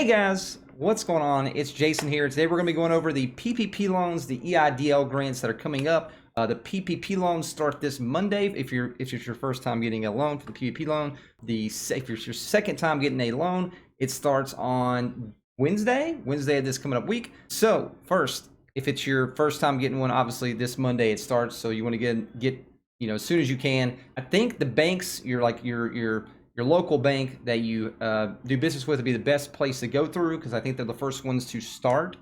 Hey guys, what's going on? It's Jason here. Today we're going to be going over the PPP loans, the EIDL grants that are coming up. The PPP loans start this Monday. If it's your first time getting a loan for the PPP loan, if it's your second time getting a loan, it starts on Wednesday of this coming up week. So first, if it's your first time getting one, obviously this Monday it starts. So you want to get as soon as you can. I think the banks, your local bank that you do business with would be the best place to go through, because I think they're the first ones to start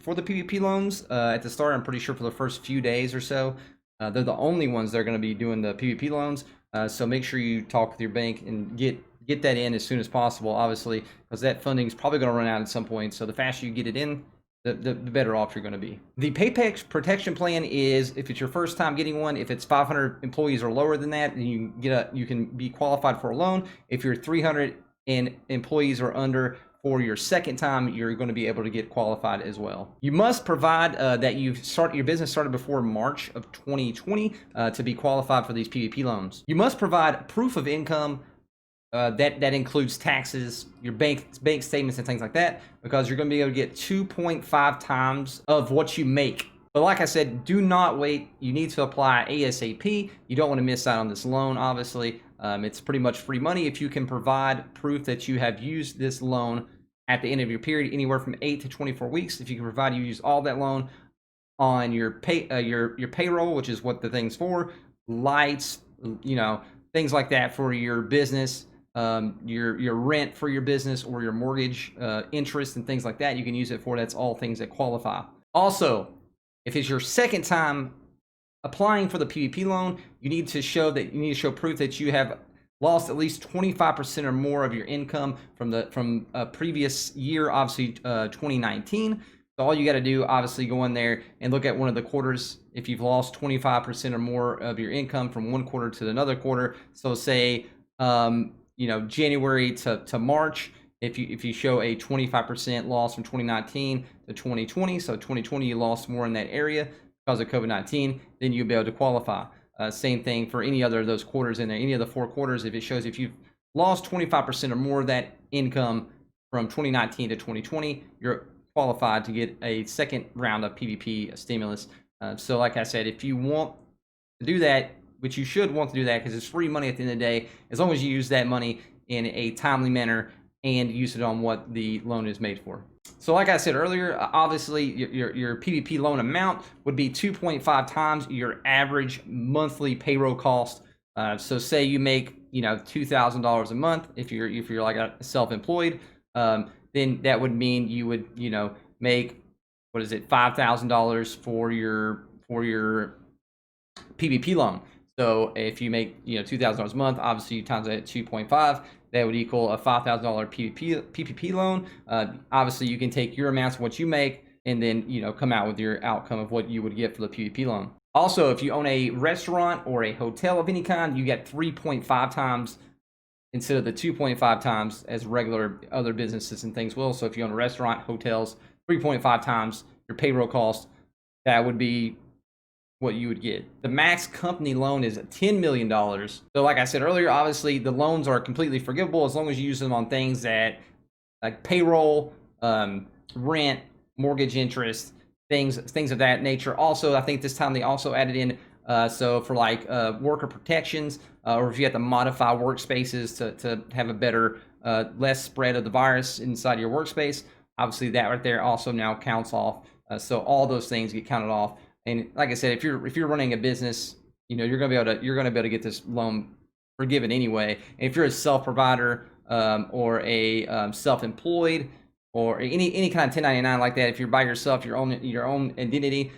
for the PPP loans at the start. I'm pretty sure for the first few days or so, they're the only ones that are going to be doing the PPP loans. So make sure you talk with your bank and get that in as soon as possible, obviously, because that funding is probably going to run out at some point. So the faster you get it in, the better off you're going to be. The Paycheck Protection Plan is, if it's your first time getting one, if it's 500 employees or lower than that, then you can be qualified for a loan. If you're 300 employees or under, for your second time, you're going to be able to get qualified as well. You must provide that your business started before March of 2020 to be qualified for these PPP loans. You must provide proof of income. That includes taxes, your bank statements, and things like that, because you're going to be able to get 2.5 times of what you make. But like I said, do not wait. You need to apply ASAP. You don't want to miss out on this loan, obviously. It's pretty much free money if you can provide proof that you have used this loan at the end of your period, anywhere from 8 to 24 weeks. If you can provide you use all that loan on your payroll, which is what the thing's for, lights, things like that for your business. Your rent for your business, or your mortgage interest and things like that, you can use it for. That's all things that qualify. Also, if it's your second time applying for the PPP loan, you need to show proof that you have lost at least 25% or more of your income from a previous year, obviously 2019. So all you got to do, obviously, go in there and look at one of the quarters. If you've lost 25% or more of your income from one quarter to another quarter, so say January to March, if you show a 25% loss from 2019 to 2020, so 2020 you lost more in that area because of COVID-19, then you'll be able to qualify. Same thing for any other of those quarters in there, any of the 4 quarters. If it shows if you've lost 25% or more of that income from 2019 to 2020, you're qualified to get a second round of PPP stimulus. So like I said, if you want to do that, which you should want to do that because it's free money at the end of the day, as long as you use that money in a timely manner and use it on what the loan is made for. So like I said earlier, obviously your PPP loan amount would be 2.5 times your average monthly payroll cost. So say you make $2,000 a month if you're like a self-employed, then that would mean you would make $5,000 for your PPP loan. So if you make $2,000 a month, obviously you times that at 2.5, that would equal a $5,000 PPP loan. Obviously you can take your amounts of what you make and then come out with your outcome of what you would get for the PPP loan. Also, if you own a restaurant or a hotel of any kind, you get 3.5 times instead of the 2.5 times as regular other businesses and things will. So if you own a restaurant, hotels, 3.5 times your payroll cost, that would be what you would get. The max company loan is $10 million. So like I said earlier, obviously the loans are completely forgivable as long as you use them on things that like payroll, rent, mortgage interest, things of that nature. Also, I think this time they also added in so for like worker protections, or if you have to modify workspaces to have a better, less spread of the virus inside your workspace, obviously that right there also now counts off. So all those things get counted off. And like I said, if you're running a business, you're gonna be able to get this loan forgiven anyway. And if you're a self-provider or a self-employed or any kind of 1099 like that, if you're by yourself, your own identity,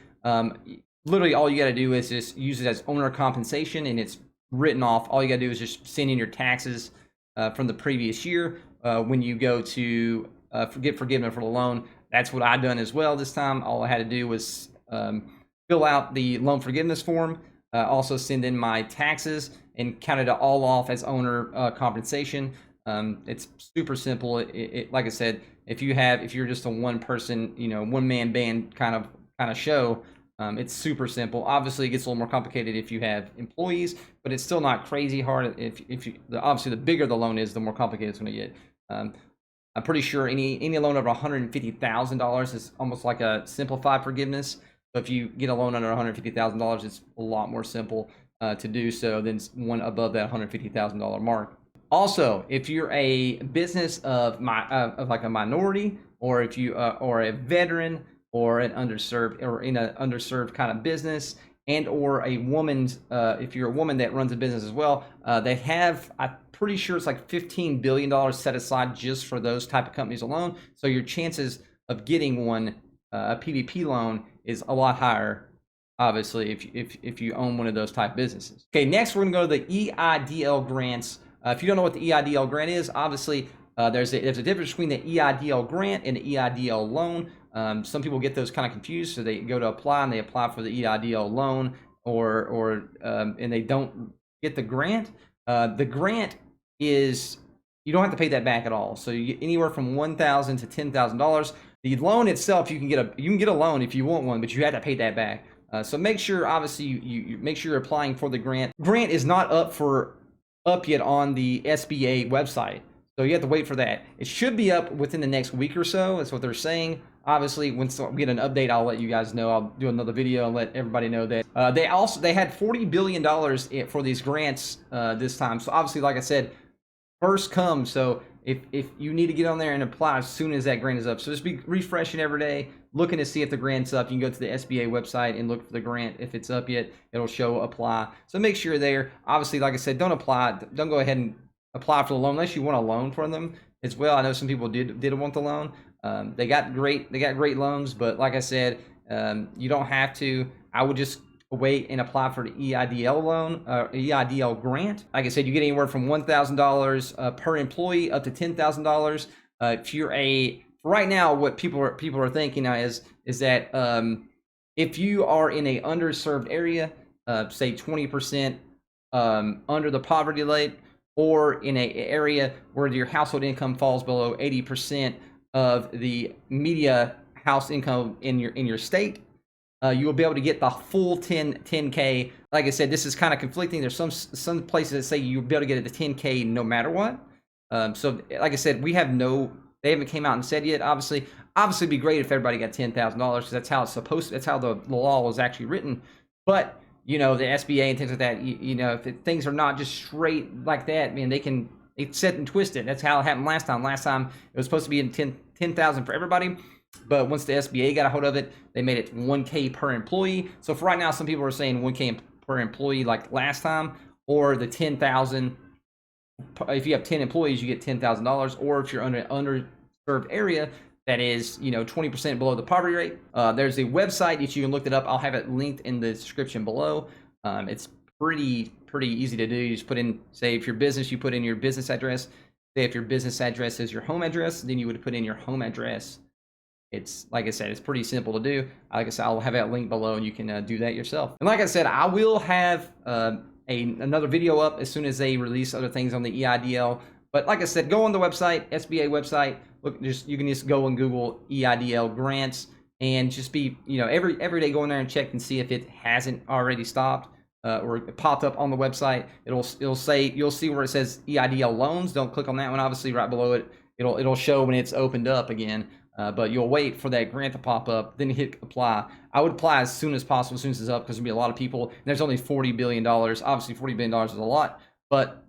literally all you got to do is just use it as owner compensation, and it's written off. All you got to do is just send in your taxes from the previous year when you go to get forgiven for the loan. That's what I done as well this time. All I had to do was fill out the loan forgiveness form, also send in my taxes, and count it all off as owner compensation. It's super simple. Like I said, if you're just a one person, one man band kind of show, it's super simple. Obviously, it gets a little more complicated if you have employees, but it's still not crazy hard. Obviously the bigger the loan is, the more complicated it's going to get. I'm pretty sure any loan over $150,000 is almost like a simplified forgiveness. So if you get a loan under $150,000, it's a lot more simple to do so than one above that $150,000 mark. Also, if you're a business of like a minority, or if you or a veteran, or an underserved, or in an underserved kind of business, and or a woman's, if you're a woman that runs a business as well, they have, I'm pretty sure it's like $15 billion set aside just for those type of companies alone. So your chances of getting one, a PPP loan, is a lot higher, obviously, if you own one of those type businesses. Okay, next we're gonna go to the EIDL grants. If you don't know what the EIDL grant is, obviously there's a difference between the EIDL grant and the EIDL loan. Some people get those kind of confused, so they go to apply and they apply for the EIDL loan, and they don't get the grant. The grant is, you don't have to pay that back at all. So you get anywhere from $1,000 to $10,000. The loan itself, you can get a loan if you want one, but you have to pay that back. So make sure, obviously, you make sure you're applying for the grant. Grant is not up yet on the SBA website, so you have to wait for that. It should be up within the next week or so. That's what they're saying. Obviously, once we get an update, I'll let you guys know. I'll do another video and let everybody know that they had $40 billion for these grants this time. So obviously, like I said, first come. So if you need to get on there and apply as soon as that grant is up, so just be refreshing every day, looking to see if the grant's up. You can go to the SBA website and look for the grant. If it's up yet, it'll show apply. So make sure you're there. Obviously, like I said, don't go ahead and apply for the loan unless you want a loan from them as well. I know some people did want the loan. They got great loans, but like I said, you don't have to. I would just wait and apply for the EIDL loan, EIDL grant. Like I said, you get anywhere from $1,000 per employee up to $10,000. If you're right now, what people are thinking now is that if you are in a underserved area, say 20% under the poverty rate, or in an area where your household income falls below 80% of the median house income in your state, you will be able to get the full 10K. Like I said, this is kind of conflicting. There's some places that say you'll be able to get it to 10K no matter what. So like I said, they haven't came out and said yet. Obviously it'd be great if everybody got $10,000, because that's how it's supposed to, that's how the law was actually written. But the SBA and things like that, if things are not just straight like that, man, they set and twist it. That's how it happened last time. Last time it was supposed to be in 10,000 for everybody, but once the SBA got a hold of it, they made it 1K per employee. So for right now, some people are saying 1K per employee like last time, or the 10,000. If you have 10 employees, you get $10,000, or if you're under an underserved area that is 20% below the poverty rate, there's a website that you can look it up. I'll have it linked in the description below. It's pretty easy to do. You just put in, say, if your business, you put in your business address. Say if your business address is your home address, then you would put in your home address. It's, like I said, it's pretty simple to do. Like I said, I'll have that link below, and you can do that yourself. And like I said, I will have another video up as soon as they release other things on the EIDL. But like I said, go on the website, SBA website. Look, you can just go and Google EIDL grants, and just be, every day go in there and check and see if it hasn't already stopped or it popped up on the website. It'll say, you'll see where it says EIDL loans. Don't click on that one. Obviously, right below it, it'll show when it's opened up again. But you'll wait for that grant to pop up, then hit apply. I would apply as soon as possible, as soon as it's up, because there'll be a lot of people. And there's only $40 billion. Obviously, $40 billion is a lot, but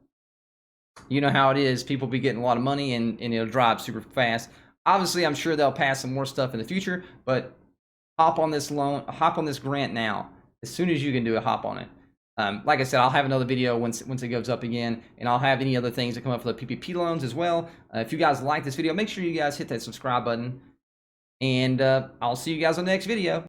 you know how it is. People be getting a lot of money, and it'll drive super fast. Obviously, I'm sure they'll pass some more stuff in the future, but hop on this grant now. As soon as you can do it, hop on it. Like I said, I'll have another video once it goes up again, and I'll have any other things that come up for the PPP loans as well. If you guys like this video, make sure you guys hit that subscribe button, and I'll see you guys on the next video.